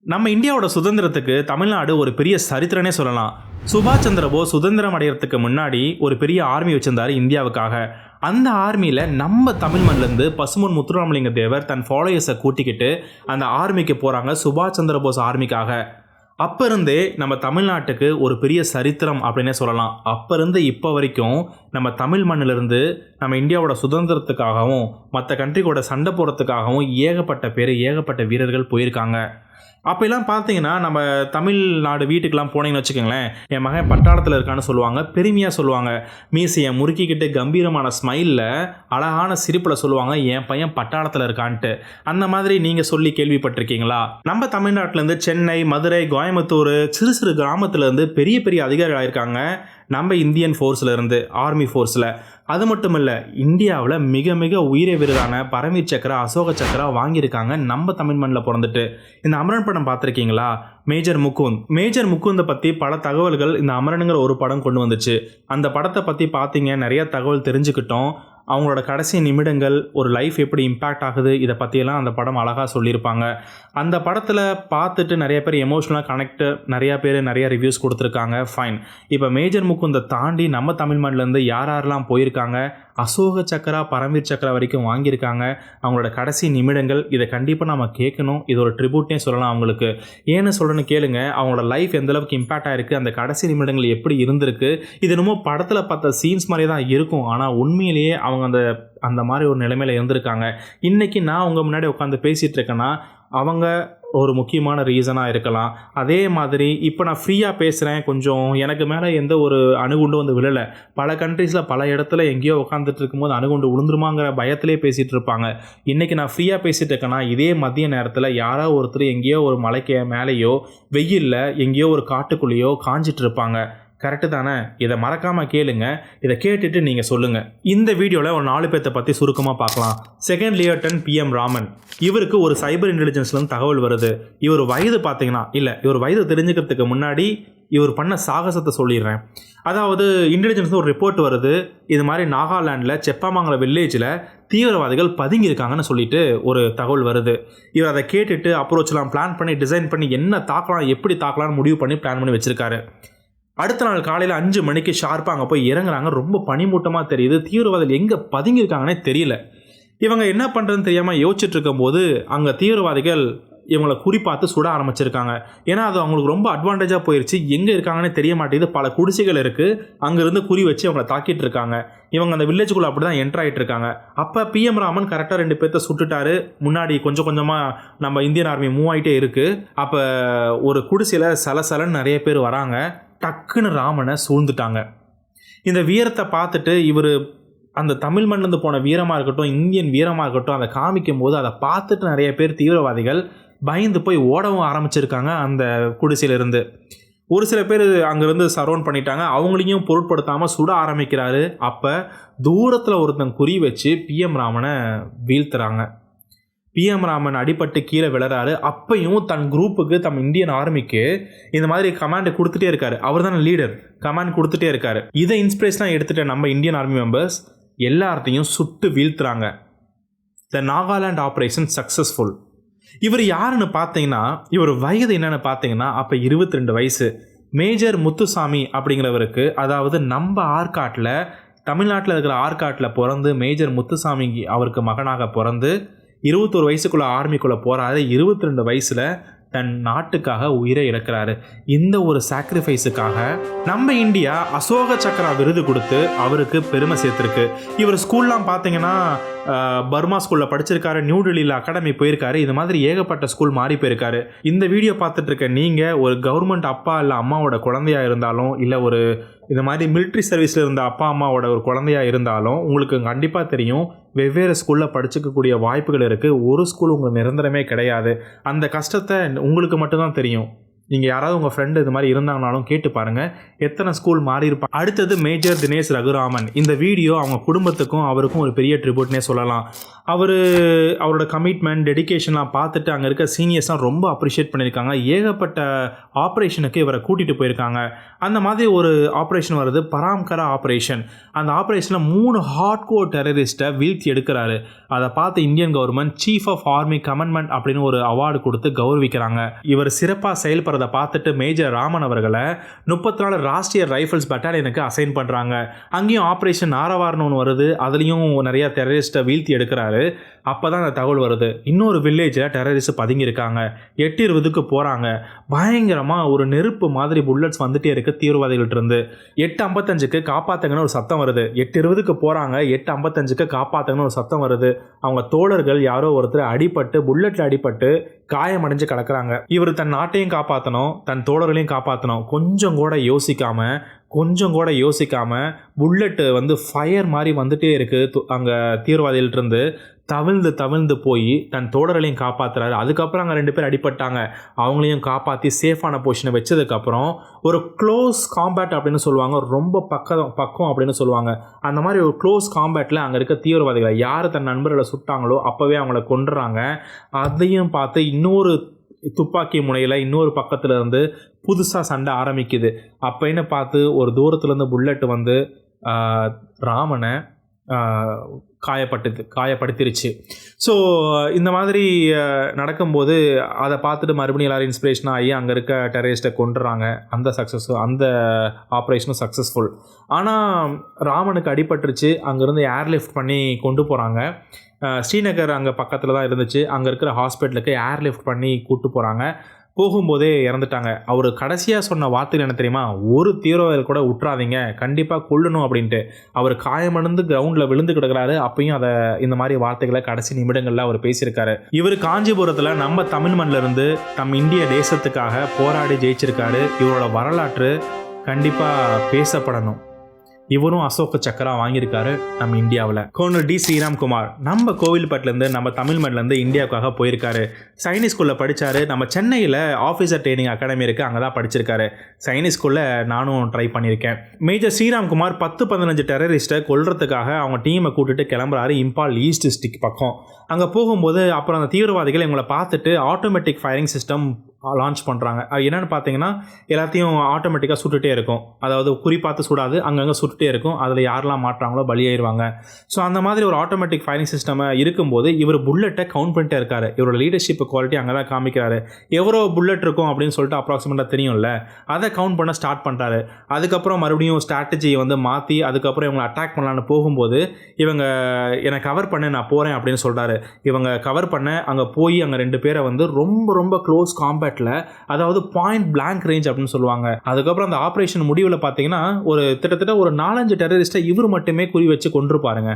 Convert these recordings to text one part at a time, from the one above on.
நம்ம இந்தியாவோட சுதந்திரத்துக்கு தமிழ்நாடு ஒரு பெரிய சரித்திரனே சொல்லலாம். சுபாஷ் சந்திர போஸ் சுதந்திரம் அடைகிறதுக்கு முன்னாடி ஒரு பெரிய ஆர்மி வச்சிருந்தாரு இந்தியாவுக்காக. அந்த ஆர்மியில் நம்ம தமிழ் மண்ணிலேருந்து பசும்பொன் முத்துராமலிங்க தேவர் தன் ஃபாலோயர்ஸை கூட்டிக்கிட்டு அந்த ஆர்மிக்கு போகிறாங்க, சுபாஷ் சந்திர போஸ் ஆர்மிக்காக. அப்போ இருந்தே நம்ம தமிழ்நாட்டுக்கு ஒரு பெரிய சரித்திரம் அப்படின்னே சொல்லலாம். அப்போ இருந்து இப்போ வரைக்கும் நம்ம தமிழ் மண்ணிலிருந்து நம்ம இந்தியாவோட சுதந்திரத்துக்காகவும் மற்ற கண்ட்ரி கூட சண்டை போடுறதுக்காகவும் ஏகப்பட்ட பேர், ஏகப்பட்ட வீரர்கள் போயிருக்காங்க. அப்போலாம் பார்த்தீங்கன்னா நம்ம தமிழ்நாடு வீட்டுக்கெலாம் போனீங்கன்னு வச்சுக்கோங்களேன், என் மகன் பட்டாளத்தில் இருக்கான்னு சொல்லுவாங்க, பெருமையாக சொல்லுவாங்க. மீசையை முறுக்கிக்கிட்டு கம்பீரமான ஸ்மைலில் அழகான சிரிப்பில் சொல்லுவாங்க, என் பையன் பட்டாளத்தில் இருக்கான்ட்டு. அந்த மாதிரி நீங்கள் சொல்லி கேள்விப்பட்டிருக்கீங்களா? நம்ம தமிழ்நாட்டிலேருந்து சென்னை, மதுரை, கோயம்புத்தூர், சிறு சிறு கிராமத்துலேருந்து பெரிய பெரிய அதிகாரிகள் ஆயிருக்காங்க நம்ம இந்தியன் ஃபோர்ஸில் இருந்து, ஆர்மி ஃபோர்ஸில். அது மட்டும் இல்லை, இந்தியாவில் மிக மிக உயிரை விருதான பரமவீர் சக்ரா, அசோக சக்ரா வாங்கியிருக்காங்க நம்ம தமிழ் மண்ணில் பிறந்துட்டு. இந்த அமரன் படம் பார்த்துருக்கீங்களா? மேஜர் முகுந்தை பற்றி பல தகவல்கள் இந்த அமரனுங்கிற ஒரு படம் கொண்டு வந்துச்சு. அந்த படத்தை பற்றி பார்த்தீங்க, நிறைய தகவல் தெரிஞ்சுக்கிட்டோம். அவங்களோட கடைசி நிமிடங்கள், ஒரு லைஃப் எப்படி இம்பேக்ட் ஆகுது, இதை பற்றியெல்லாம் அந்த படம் அழகாக சொல்லியிருப்பாங்க. அந்த படத்தில் பார்த்துட்டு நிறைய பேர் எமோஷ்னலாக கனெக்ட், நிறையா பேர் நிறைய ரிவ்யூஸ் கொடுத்துருக்காங்க. ஃபைன். இப்போ மேஜர் முகுந்தை தாண்டி நம்ம தமிழ் மண்ணிலேருந்து யாரெல்லாம் போயிருக்காங்க, அசோக சக்ரா, பரமவீர் சக்ரா வரைக்கும் வாங்கியிருக்காங்க. அவங்களோட கடைசி நிமிடங்கள், இதை கண்டிப்பாக நம்ம கேட்கணும். இது ஒரு ட்ரிபியூட்னே சொல்லலாம் அவங்களுக்கு. ஏன்னு சொல்கிறேன்னு கேளுங்க. அவங்களோட லைஃப் எந்தளவுக்கு இம்பேக்ட் ஆகிருக்கு, அந்த கடைசி நிமிடங்கள் எப்படி இருந்திருக்கு. இது என்னமோ படத்தில் பார்த்த சீன்ஸ் மாதிரியே தான் இருக்கும், ஆனால் உண்மையிலேயே அவங்க அந்த மாதிரி ஒரு நிலைமையில் இருந்திருக்காங்க. இன்றைக்கி நான் உங்கள் முன்னாடி உட்காந்து பேசிகிட்டு இருக்கேன்னா அவங்க ஒரு முக்கியமான ரீசனாக இருக்கலாம். அதே மாதிரி இப்போ நான் ஃப்ரீயாக பேசுகிறேன், கொஞ்சம் எனக்கு மேலே எந்த ஒரு அணுகுண்டு வந்து விழலை. பல கண்ட்ரீஸில் பல இடத்துல எங்கேயோ உட்காந்துட்டு இருக்கும்போது அணுகுண்டு விழுந்துருமாங்கிற பயத்திலே பேசிகிட்டு இருப்பாங்க. இன்றைக்கி நான் ஃப்ரீயாக பேசிகிட்டு இருக்கேன்னா இதே மதிய நேரத்தில் யாரோ ஒருத்தர் எங்கேயோ ஒரு மலைக்கு மேலேயோ வெயிலில் எங்கேயோ ஒரு காட்டுக்குள்ளேயோ காஞ்சிட்டு இருப்பாங்க. கரெக்டு தானே? இதை மறக்காமல் கேளுங்க. இதை கேட்டுட்டு நீங்கள் சொல்லுங்கள். இந்த வீடியோவில் ஒரு 4 பேர்த்தை பற்றி சுருக்கமாக பார்க்கலாம். Second lieutenant PM Raman. இவருக்கு ஒரு சைபர் இன்டெலிஜென்ஸ்லேருந்து தகவல் வருது. இவர் வயது பார்த்தீங்கன்னா, இவர் வயது தெரிஞ்சுக்கிறதுக்கு முன்னாடி இவர் பண்ண சாகசத்தை சொல்லிடுறேன். அதாவது இன்டெலிஜென்ஸ் ஒரு ரிப்போர்ட் வருது, இது மாதிரி நாகாலாண்டில் செப்பாமங்கலம் வில்லேஜில் தீவிரவாதிகள் பதுங்கியிருக்காங்கன்னு சொல்லிட்டு ஒரு தகவல் வருது. இவர் அதை கேட்டுட்டு அப்ரோச்லாம் பிளான் பண்ணி, டிசைன் பண்ணி என்ன தாக்கலாம், எப்படி தாக்கலாம்னு முடிவு பண்ணி பிளான் பண்ணி வச்சுருக்காரு. அடுத்த நாள் காலையில் 5 மணிக்கு ஷார்ப்பாக அங்கே போய் இறங்குறாங்க. ரொம்ப பனிமூட்டமாக தெரியுது. தீவிரவாதிகள் எங்கே பதுங்கியிருக்காங்கன்னே தெரியல. இவங்க என்ன பண்ணுறதுன்னு தெரியாமல் யோசிச்சுட்டு இருக்கும்போது அங்கே தீவிரவாதிகள் இவங்களை குறிப்பாத்து சுட ஆரம்பிச்சிருக்காங்க. ஏன்னா அது அவங்களுக்கு ரொம்ப அட்வான்டேஜாக போயிடுச்சு. எங்கே இருக்காங்கன்னே தெரிய மாட்டேங்குது. பல குடிசைகள் இருக்குது, அங்கேருந்து குறி வச்சு அவங்கள தாக்கிட்டு இருக்காங்க. இவங்க அந்த வில்லேஜுக்குள்ளே அப்படி தான் என்ட்ரு ஆகிட்டு இருக்காங்க. அப்போ PM ராமன் கரெக்டாக 2 பேர்த்த சுட்டுட்டாரு. முன்னாடி கொஞ்சம் கொஞ்சமாக நம்ம இந்தியன் ஆர்மி மூவ் ஆகிட்டே இருக்குது. அப்போ ஒரு குடிசையில் சலசலன்னு நிறைய பேர் வராங்க. டக்குன்னு ராமனை சூழ்ந்துட்டாங்க. இந்த வீரத்தை பார்த்துட்டு இவர் அந்த தமிழ் மண்ணிலேருந்து போன வீரமாக இருக்கட்டும், இந்தியன் வீரமாக இருக்கட்டும், அதை காமிக்கும் போது அதை பார்த்துட்டு நிறைய பேர் தீவிரவாதிகள் பயந்து போய் ஓடவும் ஆரம்பிச்சிருக்காங்க அந்த குடிசையிலிருந்து. ஒரு சில பேர் அங்கேருந்து சரௌண்ட் பண்ணிட்டாங்க. அவங்களையும் பொருட்படுத்தாமல் சுட ஆரம்பிக்கிறாரு. அப்போ தூரத்தில் ஒருத்தன் குறி வச்சு PM ராமனை வீழ்த்துறாங்க. PM ராமன் அடிபட்டு கீழே விழறாரு. அப்பையும் தன் குரூப்புக்கு, தம் இந்தியன் ஆர்மிக்கு இந்த மாதிரி கமாண்ட் கொடுத்துட்டே இருக்காரு. அவர் தானே லீடர், கமாண்ட் கொடுத்துட்டே இருக்காரு. இதை இன்ஸ்பிரேஷனாக எடுத்துகிட்ட நம்ம இந்தியன் ஆர்மி மெம்பர்ஸ் எல்லாத்தையும் சுட்டு வீழ்த்துறாங்க. த நாகாலாண்ட் ஆப்ரேஷன் சக்ஸஸ்ஃபுல். இவர் யாருன்னு பார்த்தீங்கன்னா, இவர் வயது என்னென்னு பார்த்தீங்கன்னா அப்போ 22 வயசு. மேஜர் முத்துசாமி அப்படிங்கிறவருக்கு, அதாவது நம்ம ஆற்காட்டில், தமிழ்நாட்டில் இருக்கிற ஆற்காட்டில் பிறந்து மேஜர் முத்துசாமி அவருக்கு மகனாக பிறந்து 21 வயசுக்குள்ளே ஆர்மிக்குள்ளே போகிறாரு. 22 வயசில் தன் நாட்டுக்காக உயிரை இழக்கிறாரு. இந்த ஒரு சாக்ரிஃபைஸுக்காக நம்ம இந்தியா அசோக சக்ரா விருது கொடுத்து அவருக்கு பெருமை சேர்த்துருக்கு. இவர் ஸ்கூல்லாம் பார்த்தீங்கன்னா பர்மா ஸ்கூலில் படிச்சிருக்காரு, நியூ டெல்லியில் அகாடமி போயிருக்காரு. இது மாதிரி ஏகப்பட்ட ஸ்கூல் மாறி போயிருக்காரு. இந்த வீடியோ பார்த்துட்டு இருக்க நீங்கள் ஒரு கவர்மெண்ட் அப்பா இல்லை அம்மாவோட குழந்தையாக இருந்தாலும், இல்லை ஒரு இந்த மாதிரி மிலிட்ரி சர்வீஸில் இருந்த அப்பா அம்மாவோட ஒரு குழந்தையாக இருந்தாலும் உங்களுக்கு கண்டிப்பாக தெரியும், வெவ்வேறு ஸ்கூலில் படிச்சுக்கக்கூடிய வாய்ப்புகள் இருக்குது. ஒரு ஸ்கூல் உங்களுக்கு நிரந்தரமே கிடையாது. அந்த கஷ்டத்தை உங்களுக்கு மட்டும்தான் தெரியும். நீங்கள் யாராவது உங்கள் ஃப்ரெண்டு இது மாதிரி இருந்தாங்கனாலும் கேட்டு பாருங்கள் எத்தனை ஸ்கூல் மாறி இருப்பாங்க. அடுத்தது மேஜர் தினேஷ் ரகுராமன். இந்த வீடியோ அவங்க குடும்பத்துக்கும் அவருக்கும் ஒரு பெரிய ட்ரிபியூட்னே சொல்லலாம். அவரோட கமிட்மெண்ட் டெடிகேஷன்லாம் பார்த்துட்டு அங்கே இருக்க சீனியர்ஸ்லாம் ரொம்ப அப்ரிஷியேட் பண்ணியிருக்காங்க. ஏகப்பட்ட ஆப்ரேஷனுக்கு இவரை கூட்டிகிட்டு போயிருக்காங்க. அந்த மாதிரி ஒரு ஆப்ரேஷன் வருது, பராம்கரா ஆப்ரேஷன். அந்த ஆப்ரேஷனில் 3 ஹார்ட்கோர் டெரரிஸ்ட்டை வீழ்த்தி எடுக்கிறாரு. அதை பார்த்து Indian government chief of army commendation அப்படின்னு ஒரு அவார்டு கொடுத்து கௌரவிக்கிறாங்க. இவர் சிறப்பாக செயல்படுறதை பார்த்துட்டு மேஜர் ராமன் அவர்களை 34 ராஷ்ட்ரிய ரைஃபிள்ஸ் பட்டாலியனுக்கு அசைன் பண்ணுறாங்க. அங்கேயும் ஆப்ரேஷன் ஆரவார்னு ஒன்று வருது, அதுலேயும் நிறையா டெரரிஸ்ட்டை வீழ்த்தி எடுக்கிறாரு. அப்போ தான் அந்த தகவல் வருது, இன்னொரு வில்லேஜில் டெரரிஸ்ட் பதுங்கியிருக்காங்க. 8:20க்கு போகிறாங்க. பயங்கரமாக ஒரு நெருப்பு மாதிரி புல்லட்ஸ் வந்துட்டே இருக்குது தீவிரவாதிகள்ட்ட இருந்து. 8:55க்கு காப்பாற்றுங்கன்னு ஒரு சத்தம் வருது. 8:20க்கு போகிறாங்க, 8:55க்கு காப்பாற்றுங்கன்னு ஒரு சத்தம் வருது. அவங்க தோழர்கள் யாரோ ஒருத்தர் அடிபட்டு புல்லட்டில் அடிபட்டு காயமடைஞ்சு கிடக்குறாங்க. இவர் தன் நாட்டையும் காப்பாற்றணும், தன் தோழர்களையும் காப்பாற்றணும். கொஞ்சம் கூட யோசிக்காமல் புல்லட்டு வந்து ஃபயர் மாதிரி வந்துட்டே இருக்குது அங்கே தீவிரவாதிகள்ட்டிருந்து. தவிழ்ந்து போய் தன் தோழர்களையும் காப்பாற்றுறாரு. அதுக்கப்புறம் அங்கே 2 பேர் அடிபட்டாங்க, அவங்களையும் காப்பாற்றி சேஃபான பொசிஷனை வச்சதுக்கப்புறம் ஒரு க்ளோஸ் காம்பேட் அப்படின்னு சொல்லுவாங்க, ரொம்ப பக்கம் அப்படின்னு சொல்லுவாங்க. அந்த மாதிரி ஒரு க்ளோஸ் காம்பேட்டில் அங்கே இருக்க தீவிரவாதிகளை யார் தன் நண்பர்களை சுட்டாங்களோ அப்போவே அவங்கள கொன்றுறாங்க. அதையும் பார்த்து இன்னொரு துப்பாக்கி முனையில் இன்னொரு பக்கத்தில் இருந்து புதுசாக சண்டை ஆரம்பிக்குது. அப்போன்னு பார்த்து ஒரு தூரத்துலேருந்து புல்லட்டு வந்து ராமனை காயப்படுத்திருச்சு. ஸோ இந்த மாதிரி நடக்கும்போது அதை பார்த்துட்டு மறுபடியும் எல்லோரும் இன்ஸ்பிரேஷனாக ஆகி அங்கே இருக்க டெரரிஸ்ட்டை கொண்டுறாங்க. அந்த ஆப்ரேஷனும் சக்ஸஸ்ஃபுல். ஆனால் ராமனுக்கு அடிபட்டுருச்சு. அங்கேருந்து ஏர்லிஃப்ட் பண்ணி கொண்டு போகிறாங்க. ஸ்ரீநகர் அங்கே பக்கத்தில் தான் இருந்துச்சு. அங்கே இருக்கிற ஹாஸ்பிட்டலுக்கு ஏர்லிஃப்ட் பண்ணி கூப்பிட்டு போகிறாங்க. போகும்போதே இறந்துட்டாங்க. அவர் கடைசியாக சொன்ன வார்த்தை என்ன தெரியுமா? ஒரு தீவிரவாதி கூட விட்டுறாதீங்க, கண்டிப்பாக கொல்லணும் அப்படின்ட்டு. அவர் காயமடைந்து கிரவுண்டில் விழுந்து கிடக்கிறாரு. அப்பயும் இந்த மாதிரி வார்த்தைகளை கடைசி நிமிடங்களில் அவர் பேசியிருக்காரு. இவர் காஞ்சிபுரத்தில் நம்ம தமிழ் மண்ணிலிருந்து நம் இந்திய தேசத்துக்காக போராடி ஜெயிச்சிருக்காரு. இவரோட வரலாற்று கண்டிப்பாக பேசப்படணும். இவரும் அசோக சக்கரா வாங்கியிருக்காரு நம்ம இந்தியாவில். கர்னல் டி ஸ்ரீராம்குமார் நம்ம கோவில்பட்டிலேருந்து நம்ம தமிழ்மண்லேருந்து இந்தியாவுக்காக போயிருக்காரு. சைனிக் ஸ்கூலில் படித்தார். நம்ம சென்னையில் ஆஃபீஸர் ட்ரைனிங் அகாடமி இருக்குது, அங்கே தான் படிச்சிருக்காரு. சைனிக் ஸ்கூலில் நானும் ட்ரை பண்ணியிருக்கேன். மேஜர் ஸ்ரீராம்குமார் 10-15 டெரரிஸ்ட்டை கொல்றதுக்காக அவங்க டீமை கூட்டிட்டு கிளம்புறாரு இம்பால் ஈஸ்ட் டிஸ்ட்ரிக்ட் பக்கம். அங்கே போகும்போது அப்புறம் அந்த தீவிரவாதிகள் இவங்களை பார்த்துட்டு ஆட்டோமேட்டிக் ஃபயரிங் சிஸ்டம் லான்ச் பண்ணுறாங்க. அது என்னென்னு பார்த்தீங்கன்னா எல்லாத்தையும் ஆட்டோமேட்டிக்காக சுட்டுகிட்டே இருக்கும். அதாவது குறிப்பாத்து சுடாது, அங்கங்கே சுட்டுகிட்டே இருக்கும். அதில் யாரெல்லாம் மாட்டுறாங்களோ பலியாயிருவாங்க. ஸோ அந்த மாதிரி ஒரு ஆட்டோமேட்டிக் ஃபயரிங் சிஸ்டம் இருக்கும்போது இவர் புல்லட்டை கவுண்ட் பண்ணிட்டே இருக்காரு. இவரோட லீடர்ஷிப் குவாலிட்டி அங்கே தான் காமிக்கிறாரு. எவ்வளோ புல்லட் இருக்கும் அப்படின்னு சொல்லிட்டு அப்ராக்சிமேட்டாக தெரியும்ல, அதை கவுண்ட் பண்ண ஸ்டார்ட் பண்ணுறாரு. அதுக்கப்புறம் மறுபடியும் ஸ்ட்ராட்டஜியை வந்து மாற்றி அதுக்கப்புறம் இவங்களை அட்டாக் பண்ணலான்னு போகும்போது இவங்க என்னை கவர் பண்ண நான் போகிறேன் அப்படின்னு சொல்கிறாரு. இவங்க கவர் பண்ண அங்கே போய் அங்கே 2 பேரை வந்து ரொம்ப க்ளோஸ் காம்பேட், அதாவது பாயிண்ட் பிளாங்க் ரேஞ்ச் அப்படின்னு சொல்லுவாங்க. அதுக்கப்புறம் அந்த ஆபரேஷன் முடிவில் பார்த்தீங்கன்னா கிட்டத்தட்ட ஒரு 4-5 டெரரிஸ்ட்டை இவர் மட்டுமே குறி வச்சு கொன்று பாருங்க.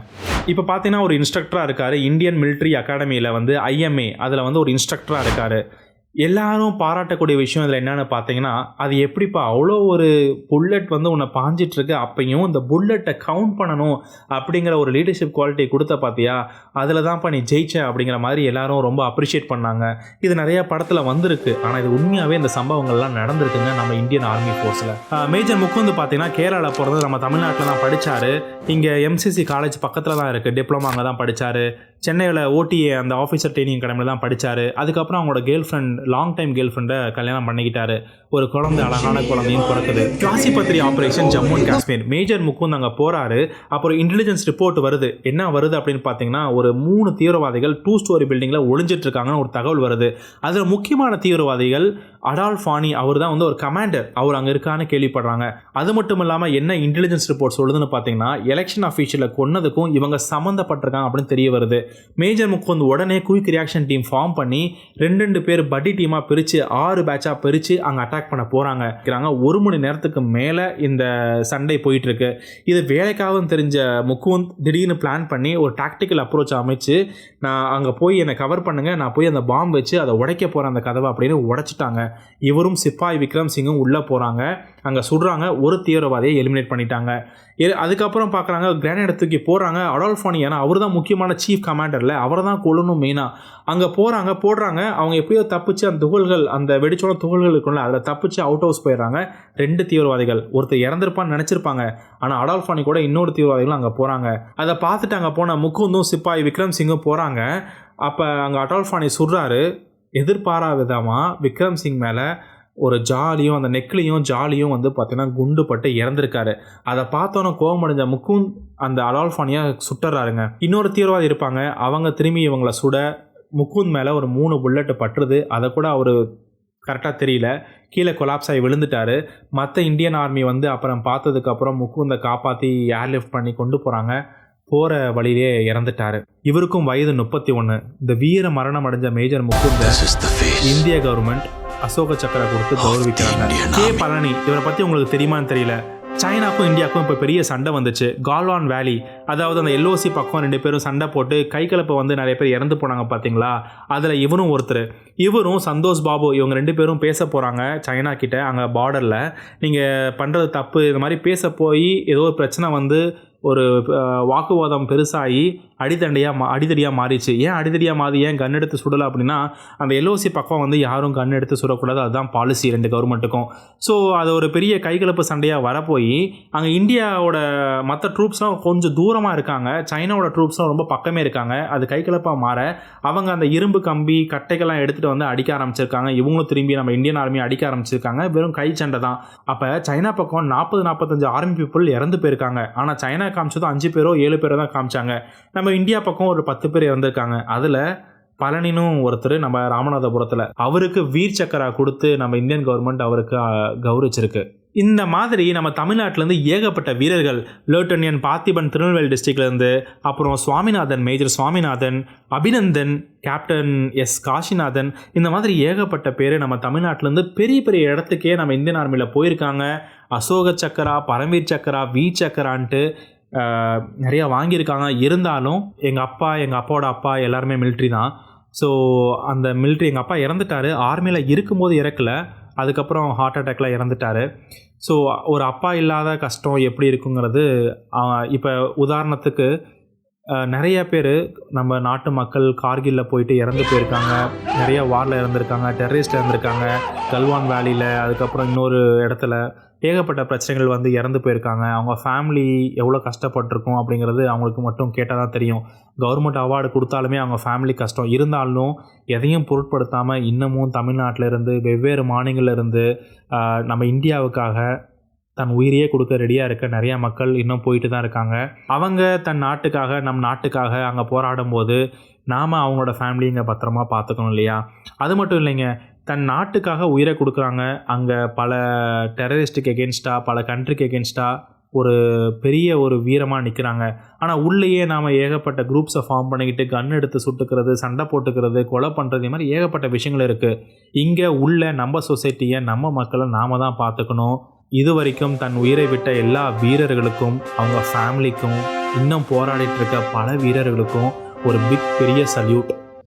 இப்போ பார்த்தீங்கன்னா ஒரு இன்ஸ்ட்ரக்டராக இருக்காரு இந்தியன் மிலிட்ரி அகாடமியில் வந்து IMA, அதில் வந்து ஒரு இன்ஸ்ட்ரக்டராக இருக்காரு. எல்லாரும் பாராட்டக்கூடிய விஷயம் இதில் என்னென்னு பார்த்தீங்கன்னா, அது எப்படிப்பா அவ்வளோ ஒரு புல்லட் வந்து உன்னை பாஞ்சிட்ருக்கு, அப்பையும் இந்த புல்லட்டை கவுண்ட் பண்ணணும் அப்படிங்கிற ஒரு லீடர்ஷிப் குவாலிட்டி கொடுத்த பார்த்தியா, அதில் தான்ப்பா நீ ஜெயிச்ச அப்படிங்கிற மாதிரி எல்லாரும் ரொம்ப அப்ரிஷியேட் பண்ணாங்க. இது நிறையா படத்தில் வந்திருக்கு. ஆனால் இது உண்மையாகவே இந்த சம்பவங்கள்லாம் நடந்திருக்குங்க நம்ம இந்தியன் ஆர்மி ஃபோர்ஸில். மேஜர் முகுந்த் பார்த்தீங்கன்னா கேரளாவில் பிறந்து நம்ம தமிழ்நாட்டில் தான் படித்தார். இங்கே MCC காலேஜ் பக்கத்தில் தான் இருக்குது, டிப்ளமா அங்கே தான் படித்தார். சென்னையில் OTA அந்த ஆஃபீஸர் ட்ரைனிங் அகாடமியில் தான் படித்தார். அதுக்கப்புறம் அவங்களோட லாங் டைம் கேர்ள் ஃப்ரெண்டை கல்யாணம் பண்ணிக்கிட்டாரு. ஒரு குழந்தை, அழகான குழந்தையும் பிறக்குது. Kazipathri operation Jammu and Kashmir. Major Mukund அங்கே போகிறாரு. அப்புறம் இன்டெலிஜென்ஸ் ரிப்போர்ட் வருது. என்ன வருது அப்படின்னு பார்த்தீங்கன்னா, ஒரு 3 தீவிரவாதிகள் 2 ஸ்டோரி பில்டிங்கில் ஒளிஞ்சிட்டு இருக்காங்கன்னு ஒரு தகவல் வருது. அதில் முக்கியமான தீவிரவாதிகள் அடால்ஃப் ஃபானி, அவர் தான் வந்து ஒரு கமாண்டர், அவர் அங்கே இருக்கான்னு கேள்விப்படுறாங்க. அது மட்டும் இல்லாமல் என்ன இன்டெலிஜென்ஸ் ரிப்போர்ட் சொல்லுதுன்னு பார்த்தீங்கன்னா, எலெக்ஷன் அஃபீஷியலை கொன்னதுக்கும் இவங்க சம்மந்தப்பட்டிருக்காங்க அப்படின்னு தெரிய வருது. மேஜர் முகுந்த் உடனே குயிக் ரியாக்ஷன் டீம் ஃபார்ம் பண்ணி 2 பேர் பட்டி டீமாக பிரித்து 6 பேட்சாக பிரித்து அங்கே அட்டாக் பண்ண போகிறாங்க. 1 மணி நேரத்துக்கு மேலே இந்த சண்டை போயிட்டுருக்கு. இது வேலைக்காகவும் தெரிஞ்ச முகுந்த் திடீர்னு பிளான் பண்ணி ஒரு டாக்டிக்கல் அப்ரோச் அமைச்சு, நான் அங்கே போய் என்னை கவர் பண்ணுங்கள், நான் போய் அந்த பாம்பு வச்சு அதை உடைக்க போகிறேன் அந்த கதவை அப்படின்னு உடைச்சிட்டாங்க. இவரும் சிப்பாய் விக்ரம் சிங்கும் உள்ளே போகிறாங்க. அங்கே சுடுறாங்க. ஒரு தீவிரவாதியை எலிமினேட் பண்ணிட்டாங்க. அதுக்கப்புறம் பார்க்குறாங்க, கிரானைடை தூக்கி போடுறாங்க. அடால்ஃப் ஃபானி, ஏன்னா அவர் தான் முக்கியமான சீஃப் கமாண்டரில், அவரை தான் கொல்லணும் மெயினாக. அங்கே போடுறாங்க. அவங்க எப்படியோ தப்பிச்சு அந்த துகள்கள், அந்த வெடிச்சோட துகள்கள் இருக்கும்ல, அதில் தப்பிச்சு அவுட் ஹவுஸ் போயிடுறாங்க. 2 தீவிரவாதிகள், ஒருத்தர் இறந்துருப்பான்னு நினச்சிருப்பாங்க. ஆனால் அடால்ஃப் ஃபானி கூட இன்னொரு தீவிரவாதிகளும் அங்கே போகிறாங்க. அதை பார்த்துட்டு அங்கே போன முகுந்தும் சிப்பாய் விக்ரம் சிங்கும் போகிறாங்க. அப்போ அங்கே அடால்ஃப் ஃபானி சுடுறாரு. எதிர்பாரா விதமாக விக்ரம் சிங் மேலே ஒரு ஜாலியும், அந்த நெக்லையும் ஜாலியும் வந்து பார்த்தீங்கன்னா குண்டு பட்டு இறந்துருக்காரு. அதை பார்த்தோன்னே கோவமடைஞ்ச முகுந்த் அந்த அடால்ஃப் ஃபானியை சுட்டுறாருங்க. இன்னொரு தீவிரவாதி இருப்பாங்க, அவங்க திரும்பி இவங்களை சுட முகுந்த் மேலே ஒரு 3 புல்லட்டு பட்டுருது. அதை கூட அவர் கரெக்டாக தெரியல, கீழே கொலாப்ஸ் ஆகி விழுந்துட்டார். மற்ற இந்தியன் ஆர்மி வந்து அப்புறம் பார்த்ததுக்கப்புறம் முகுந்தை காப்பாற்றி ஏர்லிஃப்ட் பண்ணி கொண்டு போகிறாங்க. போகிற வழியிலே இறந்துட்டார். இவருக்கும் வயது 31. இந்த வீர மரணம் அடைஞ்ச மேஜர் முகுந்தை இந்திய கவர்மெண்ட் அசோக சக்கரா கொடுத்து கௌரவிக்கிறாங்க. கே பழனி, இவரை பற்றி உங்களுக்கு தெரியுமான்னு தெரியல. சைனாக்கும் இந்தியாவுக்கும் இப்போ பெரிய சண்டை வந்துச்சு. கால்வான் வேலி, அதாவது அந்த எல்ஓசி பக்கம் 2 பேரும் சண்டை போட்டு கைகலப்பை வந்து நிறைய பேர் இறந்து போனாங்க பார்த்தீங்களா, அதில் இவரும் ஒருத்தர். இவரும் சந்தோஷ் பாபு, இவங்க 2 பேரும் பேச போகிறாங்க சைனா கிட்ட. அங்கே பார்டரில் நீங்கள் பண்ணுறது தப்பு, இந்த மாதிரி பேச போய் ஏதோ ஒரு பிரச்சனை வந்து ஒரு வாக்குவாதம் பெருசாகி அடிதடியாக மாறிச்சு. ஏன் அடிதடியாக மாறி, ஏன் கன் எடுத்து சுடலை அப்படின்னா, அந்த எல்ஓசி பக்கம் வந்து யாரும் கன் எடுத்து சுடக்கூடாது, அதுதான் பாலிசி 2 கவர்மெண்ட்டுக்கும். ஸோ அது ஒரு பெரிய கைகலப்பு சண்டையாக வரப்போய் அங்கே இந்தியாவோட மற்ற ட்ரூப்ஸ்லாம் கொஞ்சம் தூரமாக இருக்காங்க, சைனாவோட ட்ரூப்ஸ்லாம் ரொம்ப பக்கமே இருக்காங்க. அது கைகலப்பாக மாற அவங்க அந்த இரும்பு கம்பி கட்டைகள்லாம் எடுத்துகிட்டு வந்து அடிக்க ஆரம்பிச்சிருக்காங்க. இவங்களும் திரும்பி நம்ம இந்தியன் ஆர்மி அடிக்க ஆரம்பிச்சிருக்காங்க. வெறும் கை சண்டை தான். அப்போ சைனா பக்கம் 40-45 ஆர்மி பீப்புள் இறந்து போயிருக்காங்க. ஆனால் சைனா காமிச்சதும் 5 பேரோ 7 பேரோ தான் காமிச்சாங்க. நம்ம இந்தியா பக்கம் ஒரு 10 பேர் இறந்துருக்காங்க. அதில் பழனினும் ஒருத்தர் நம்ம ராமநாதபுரத்தில், அவருக்கு வீர் சக்கரா கொடுத்து நம்ம இந்தியன் கவர்மெண்ட் அவருக்கு கௌரவிச்சிருக்கு. இந்த மாதிரி நம்ம தமிழ்நாட்டிலேருந்து ஏகப்பட்ட வீரர்கள், லெப்டினன்ட் பார்த்திபன் திருநெல்வேலி டிஸ்ட்ரிக்ட்லேருந்து, அப்புறம் Swaminathan, major Swaminathan, Abhinandan, captain S Kasinathan, இந்த மாதிரி ஏகப்பட்ட பேர் நம்ம தமிழ்நாட்டிலேருந்து பெரிய பெரிய இடத்துக்கே நம்ம இந்தியன் ஆர்மியில் போயிருக்காங்க. அசோக சக்கரா, பரம்வீர் சக்கரா, வீர் சக்கரான்ட்டு நிறையா வாங்கியிருக்காங்க. இருந்தாலும் எங்கள் அப்பாவோட அப்பா எல்லாருமே மிலிட்ரி தான். ஸோ அந்த மிலிட்ரி, எங்கள் அப்பா இறந்துட்டார், ஆர்மியில் இருக்கும்போது இறக்கலை, அதுக்கப்புறம் ஹார்ட் அட்டாக்ல இறந்துட்டார். ஸோ ஒரு அப்பா இல்லாத கஷ்டம் எப்படி இருக்குங்கிறது, இப்போ உதாரணத்துக்கு நிறைய பேர் நம்ம நாட்டு மக்கள் கார்கில்ல போயிட்டு இறந்து போயிருக்காங்க, நிறைய வாரில் இறந்துருக்காங்க, டெரரிஸ்ட் இறந்துருக்காங்க, கல்வான் வேலியில், அதுக்கப்புறம் இன்னொரு இடத்துல ஏகப்பட்ட பிரச்சனைகள் வந்து இறந்து போயிருக்காங்க. அவங்க ஃபேமிலி எவ்வளோ கஷ்டப்பட்டிருக்கும் அப்படிங்கிறது அவங்களுக்கு மட்டும் கேட்டால் தான் தெரியும். கவர்மெண்ட் அவார்டு கொடுத்தாலுமே அவங்க ஃபேமிலி கஷ்டம் இருந்தாலும் எதையும் பொருட்படுத்தாமல் இன்னமும் தமிழ்நாட்டிலேருந்து வெவ்வேறு மாநிலங்களிலிருந்து நம்ம இந்தியாவுக்காக தன் உயிரையே கொடுக்க ரெடியாக இருக்க நிறையா மக்கள் இன்னும் போயிட்டு தான் இருக்காங்க. அவங்க தன் நாட்டுக்காக, நம் நாட்டுக்காக அங்கே போராடும் போது நாம் அவங்களோட ஃபேமிலி இங்கே பத்திரமா பார்த்துக்கணும் இல்லையா? அது மட்டும் இல்லைங்க, தன் நாட்டுக்காக உயிரை கொடுக்குறாங்க. அங்கே பல டெரரிஸ்ட்டுக்கு எகென்ஸ்டாக, பல கண்ட்ரிக்கு எகென்ஸ்டாக ஒரு பெரிய ஒரு வீரமாக நிற்கிறாங்க. ஆனால் உள்ளேயே நாம் ஏகப்பட்ட குரூப்ஸை ஃபார்ம் பண்ணிக்கிட்டு கன் எடுத்து சுட்டுக்கிறது, சண்டை போட்டுக்கிறது, கொலை பண்ணுறது, இது மாதிரி ஏகப்பட்ட விஷயங்கள் இருக்குது. இங்கே உள்ள நம்ம சொசைட்டியை, நம்ம மக்களை நாம் தான் பார்த்துக்கணும். இது வரைக்கும் தன் உயிரை விட்ட எல்லா வீரர்களுக்கும், அவங்க ஃபேமிலிக்கும், இன்னும் போராடிட்டு இருக்க பல வீரர்களுக்கும் ஒரு பெரிய சல்யூட்.